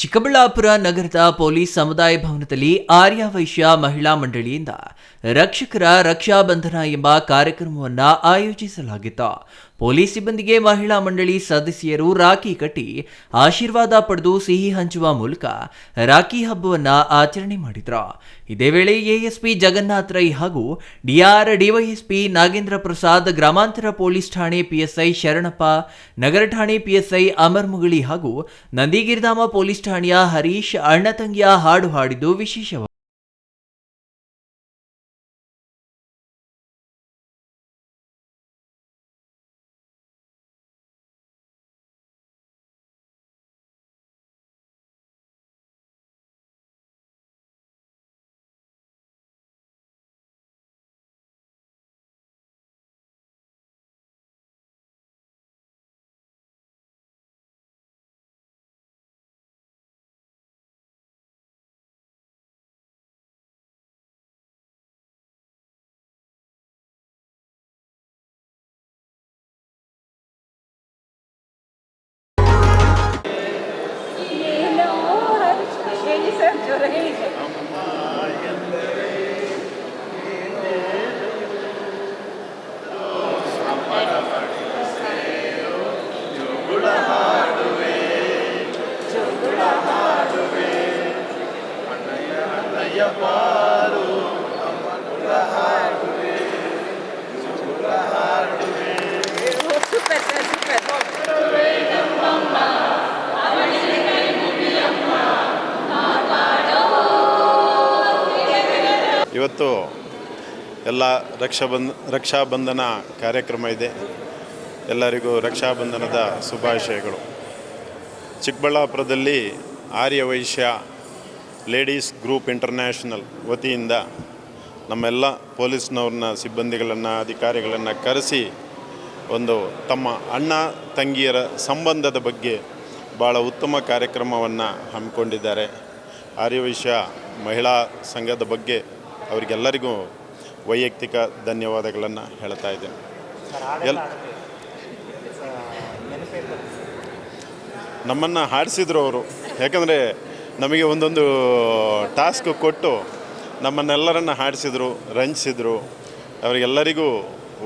ಚಿಕ್ಕಬಳ್ಳಾಪುರ ನಗರದ ಪೊಲೀಸ್ ಸಮುದಾಯ ಭವನದಲ್ಲಿ ಆರ್ಯ ವೈಶ್ಯ ಮಹಿಳಾ ಮಂಡಳಿಯಿಂದ ರಕ್ಷಕರ ರಕ್ಷಾ ಬಂಧನ ಎಂಬ ಕಾರ್ಯಕ್ರಮವನ್ನು ಆಯೋಜಿಸಲಾಗಿತ್ತು. ಪೊಲೀಸ್ ಸಿಬ್ಬಂದಿಗೆ ಮಹಿಳಾ ಮಂಡಳಿ ಸದಸ್ಯರು ರಾಖಿ ಕಟ್ಟಿ ಆಶೀರ್ವಾದ ಪಡೆದು ಸಿಹಿ ಹಂಚುವ ಮೂಲಕ ರಾಖಿ ಹಬ್ಬವನ್ನು ಆಚರಣೆ ಮಾಡಿದ್ರು. ಇದೇ ವೇಳೆ ಎಎಸ್ಪಿ ಜಗನ್ನಾಥ್ ರೈ ಹಾಗೂ ಡಿವೈಎಸ್ಪಿ ನಾಗೇಂದ್ರ ಪ್ರಸಾದ್, ಗ್ರಾಮಾಂತರ ಪೊಲೀಸ್ ಠಾಣೆ ಪಿಎಸ್ಐ ಶರಣಪ್ಪ, ನಗರ ಠಾಣೆ ಪಿಎಸ್ಐ ಅಮರ್ ಮುಗಳಿ ಹಾಗೂ ನಂದಿಗಿರಿಧಾಮ ಪೊಲೀಸ್ ಠಾಣೆಯ ಹರೀಶ್ ಅಣ್ಣ ತಂಗಿಯ ಹಾಡು ಹಾಡಿದ್ದು ವಿಶೇಷವಾಗಿದೆ. ಇವತ್ತು ಎಲ್ಲ ರಕ್ಷಾಬಂಧನ ಕಾರ್ಯಕ್ರಮ ಇದೆ. ಎಲ್ಲರಿಗೂ ರಕ್ಷಾಬಂಧನದ ಶುಭಾಶಯಗಳು. ಚಿಕ್ಕಬಳ್ಳಾಪುರದಲ್ಲಿ ಆರ್ಯ ವೈಶ್ಯ ಲೇಡೀಸ್ ಗ್ರೂಪ್ ಇಂಟರ್ನ್ಯಾಷನಲ್ ವತಿಯಿಂದ ನಮ್ಮೆಲ್ಲ ಪೊಲೀಸ್ನವ್ರನ್ನ ಸಿಬ್ಬಂದಿಗಳನ್ನು ಅಧಿಕಾರಿಗಳನ್ನು ಕರೆಸಿ ಒಂದು ತಮ್ಮ ಅಣ್ಣ ತಂಗಿಯರ ಸಂಬಂಧದ ಬಗ್ಗೆ ಭಾಳ ಉತ್ತಮ ಕಾರ್ಯಕ್ರಮವನ್ನು ಹಮ್ಮಿಕೊಂಡಿದ್ದಾರೆ. ಆರ್ಯ ವೈಶ್ಯ ಮಹಿಳಾ ಸಂಘದ ಬಗ್ಗೆ ಅವರಿಗೆಲ್ಲರಿಗೂ ವೈಯಕ್ತಿಕ ಧನ್ಯವಾದಗಳನ್ನು ಹೇಳ್ತಾ ಇದ್ದೇನೆ. ನಮ್ಮನ್ನು ಹಾಡಿಸಿದ್ರು ಅವರು, ಯಾಕಂದರೆ ನಮಗೆ ಒಂದೊಂದು ಟಾಸ್ಕ್ ಕೊಟ್ಟು ನಮ್ಮನ್ನೆಲ್ಲರನ್ನು ಹಾಡಿಸಿದ್ರು, ರಂಜಿಸಿದ್ರು. ಅವರಿಗೆಲ್ಲರಿಗೂ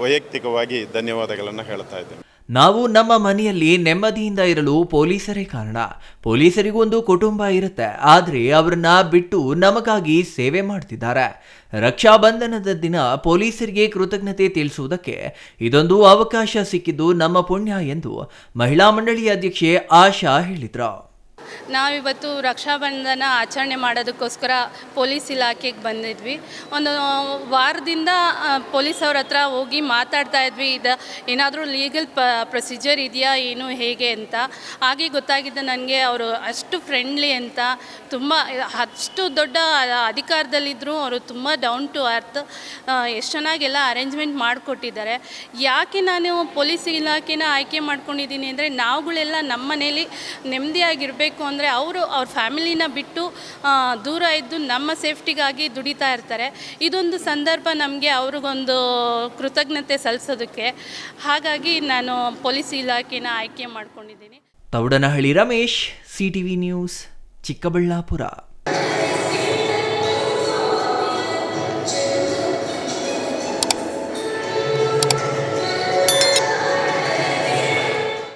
ವೈಯಕ್ತಿಕವಾಗಿ ಧನ್ಯವಾದಗಳನ್ನು ಹೇಳ್ತಾ ಇದ್ದೇನೆ. ನಾವು ನಮ್ಮ ಮನೆಯಲ್ಲಿ ನೆಮ್ಮದಿಯಿಂದ ಇರಲು ಪೊಲೀಸರೇ ಕಾರಣ. ಪೊಲೀಸರಿಗೂ ಒಂದು ಕುಟುಂಬ ಇರುತ್ತೆ, ಆದರೆ ಅವರನ್ನ ಬಿಟ್ಟು ನಮಗಾಗಿ ಸೇವೆ ಮಾಡ್ತಿದ್ದಾರೆ. ರಕ್ಷಾಬಂಧನದ ದಿನ ಪೊಲೀಸರಿಗೆ ಕೃತಜ್ಞತೆ ತಿಳಿಸುವುದಕ್ಕೆ ಇದೊಂದು ಅವಕಾಶ ಸಿಕ್ಕಿದ್ದು ನಮ್ಮ ಪುಣ್ಯ ಎಂದು ಮಹಿಳಾ ಮಂಡಳಿ ಅಧ್ಯಕ್ಷೆ ಆಶಾ ಹೇಳಿದ್ರು. ನಾವಿವತ್ತು ರಕ್ಷಾಬಂಧನ ಆಚರಣೆ ಮಾಡೋದಕ್ಕೋಸ್ಕರ ಪೊಲೀಸ್ ಇಲಾಖೆಗೆ ಬಂದಿದ್ವಿ. ಒಂದು ವಾರದಿಂದ ಪೊಲೀಸವ್ರ ಹತ್ರ ಹೋಗಿ ಮಾತಾಡ್ತಾ ಇದ್ವಿ, ಇದು ಏನಾದರೂ ಲೀಗಲ್ ಪ್ರೊಸೀಜರ್ ಇದೆಯಾ ಏನು ಹೇಗೆ ಅಂತ. ಹಾಗೆ ಗೊತ್ತಾಗಿದ್ದು ನನಗೆ ಅವರು ಅಷ್ಟು ಫ್ರೆಂಡ್ಲಿ ಅಂತ, ತುಂಬ ಅಷ್ಟು ದೊಡ್ಡ ಅಧಿಕಾರದಲ್ಲಿದ್ದರೂ ಅವರು ತುಂಬ ಡೌನ್ ಟು ಅರ್ತ್, ಎಷ್ಟು ಚೆನ್ನಾಗೆಲ್ಲ ಅರೇಂಜ್ಮೆಂಟ್ ಮಾಡಿಕೊಟ್ಟಿದ್ದಾರೆ. ಯಾಕೆ ನಾನು ಪೊಲೀಸ್ ಇಲಾಖೆನ ಆಯ್ಕೆ ಮಾಡ್ಕೊಂಡಿದ್ದೀನಿ ಅಂದರೆ, ನಾವುಗಳೆಲ್ಲ ನಮ್ಮ ಮನೇಲಿ ನೆಮ್ಮದಿಯಾಗಿರಬೇಕು ಅಂದರೆ ಅವ್ರ ಫ್ಯಾಮಿಲಿನ ಬಿಟ್ಟು ದೂರ ಇದ್ದು ನಮ್ಮ ಸೇಫ್ಟಿಗಾಗಿ ದುಡಿತಾ ಇರ್ತಾರೆ. ಇದೊಂದು ಸಂದರ್ಭ ನಮಗೆ ಅವ್ರಿಗೊಂದು ಕೃತಜ್ಞತೆ ಸಲ್ಲಿಸೋದಕ್ಕೆ. ಹಾಗಾಗಿ ನಾನು ಪೊಲೀಸ್ ಇಲಾಖೆನ ಆಯ್ಕೆ ಮಾಡ್ಕೊಂಡಿದ್ದೀನಿ. Thoudanahalli Ramesh, CTV news, Chikkaballapur.